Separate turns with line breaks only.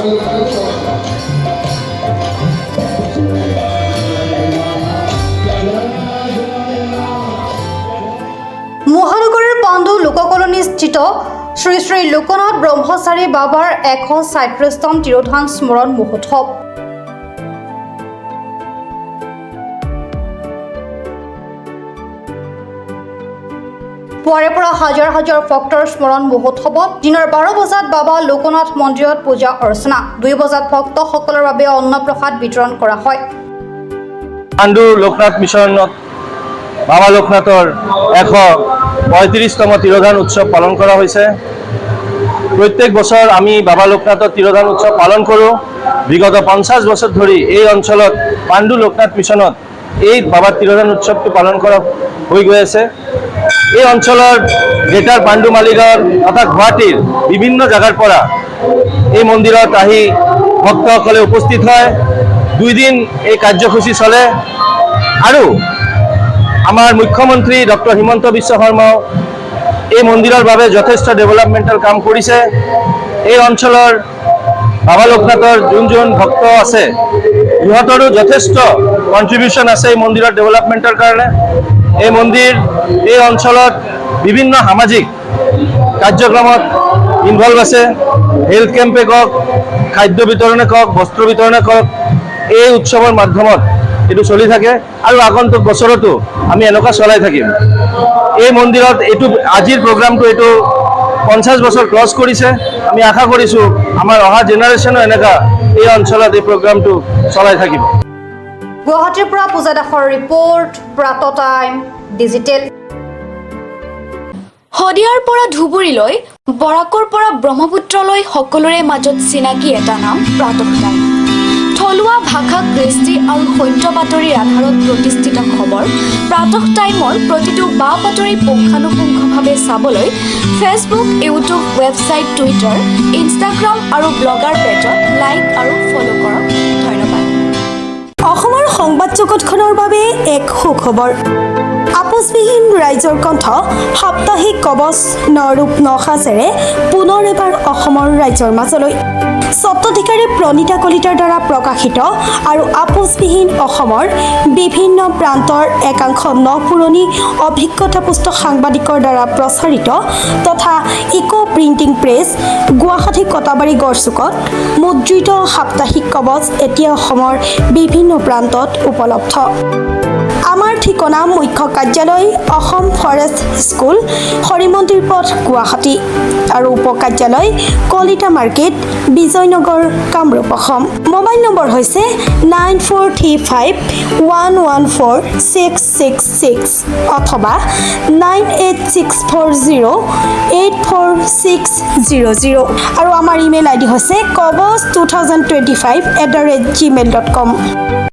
মহানগৰীৰ পাণ্ডু লোককলনীস্থিত শ্ৰী শ্ৰী লোকনাথ ব্ৰহ্মচাৰী বাবাৰ 137তম তিৰোধান স্মৰণ মহোৎসৱ। পুৱাৰে পৰা হাজাৰ হাজাৰ ভক্তৰ স্মৰণ মহোৎসৱত দিনৰ 12 বজাত বাবা লোকনাথ মন্দিৰত পূজা অৰ্চনা, 2 বজাত ভক্তসকলৰ বাবে অন্নপ্ৰসাদ বিতৰণ কৰা হয়।
পাণ্ডু লোকনাথ মিছনত বাবা লোকনাথৰ 135তম তিৰোধান উৎসৱ পালন কৰা হৈছে। প্ৰত্যেক বছৰ আমি বাবা লোকনাথৰ তিৰোধান উৎসৱ পালন কৰোঁ। বিগত 50 বছৰ ধৰি এই অঞ্চলত পাণ্ডু লোকনাথ মিছনত এই বাবা তিৰোধান উৎসৱটো পালন কৰা হৈ গৈ আছে। এই অঞ্চলৰ গ্ৰেটাৰ পাণ্ডু মালিগাঁৱৰ তথা গুৱাহাটীৰ বিভিন্ন জাগাৰ পৰা এই মন্দিৰত আহি ভক্তসকলে উপস্থিত হয়। 2 দিন এই কাৰ্যসূচী চলে আৰু আমাৰ মুখ্যমন্ত্ৰী ডক্টৰ হিমন্ত বিশ্ব শৰ্মাও এই মন্দিৰৰ বাবে যথেষ্ট ডেভেলপমেণ্টেল কাম কৰিছে। এই অঞ্চলৰ বাবা লোকনাথৰ যোন ভক্ত আছে ইহঁতৰো যথেষ্ট কণ্ট্ৰিবিউশ্যন আছে এই মন্দিৰৰ ডেভেলপমেণ্টৰ কাৰণে। এই মন্দিৰ এই অঞ্চলত বিভিন্ন সামাজিক কাৰ্যক্ৰমত ইনভলভ আছে। হেল্থ কেম্পে কওক, খাদ্য বিতৰণে কওক, বস্ত্ৰ বিতৰণে কওক, এই উৎসৱৰ মাধ্যমত এইটো চলি থাকে আৰু আগন্তুক বছৰতো আমি এনেকুৱা চলাই থাকিম। এই মন্দিৰত এইটো আজিৰ প্ৰগ্ৰামটো এইটো 50 বছৰ ক্ৰছ কৰিছে। আমি আশা কৰিছোঁ আমাৰ অহা জেনেৰেশ্যনো এনেকুৱা এই অঞ্চলত এই প্ৰগ্ৰামটো চলাই থাকিব।
গুৱাহাটীৰ পৰা পূজা দাসৰ ৰিপৰ্ট, প্ৰাত টাইম ডিজিটেল।
শদিয়াৰ পৰা ধুবুৰীলৈ, বৰাকৰ পৰা ব্ৰহ্মপুত্ৰলৈ সকলোৰে মাজত চিনাকি এটা নাম প্ৰাতঃ টাইম। থলুৱা ভাষা, কৃষ্টি আৰু সত্য বাতৰিৰ আধাৰত প্ৰতিষ্ঠিত খবৰ প্ৰাতঃ টাইমৰ প্ৰতিটো বা বাতৰি পুংখানুপুংখভাৱে চাবলৈ Facebook, YouTube, website, Twitter, Instagram আৰু ব্লগাৰ পেজত লাইক আৰু ফ'ল' কৰক। ধন্যবাদ।
অসমৰ সংবাদ জগতখনৰ বাবে এক সুখবৰ। আপোচবিহীন ৰাইজৰ কণ্ঠ সাপ্তাহিক কবচ নৰূপ নসাজেৰে পুনৰ এবাৰ অসমৰ ৰাইজৰ মাজলৈ। স্বত্বাধিকাৰী প্ৰণীতা কলিতাৰ দ্বাৰা প্ৰকাশিত আৰু আপোচবিহীন অসমৰ বিভিন্ন প্ৰান্তৰ একাংশ নপুৰণি অভিজ্ঞতাপুষ্ট সাংবাদিকৰ দ্বাৰা প্ৰচাৰিত তথা eco printing press, Guwahati Katabari গড়চুকত মুদ্ৰিত সাপ্তাহিক কবচ এতিয়া অসমৰ বিভিন্ন প্ৰান্তত উপলব্ধ। আমাৰ ঠিকনা মুখ্য কাৰ্যালয় অসম ফৰেষ্ট স্কুল, হৰিমন্দিৰ পথ, গুৱাহাটী আৰু উপ কাৰ্যালয় Kalita market, Bijoynagar, Kamrup, Assam. Mobile number হৈছে 9435114666 অথবা 9864084600 আৰু আমাৰ ইমেইল আইডি হৈছে kobos2025@gmail.com।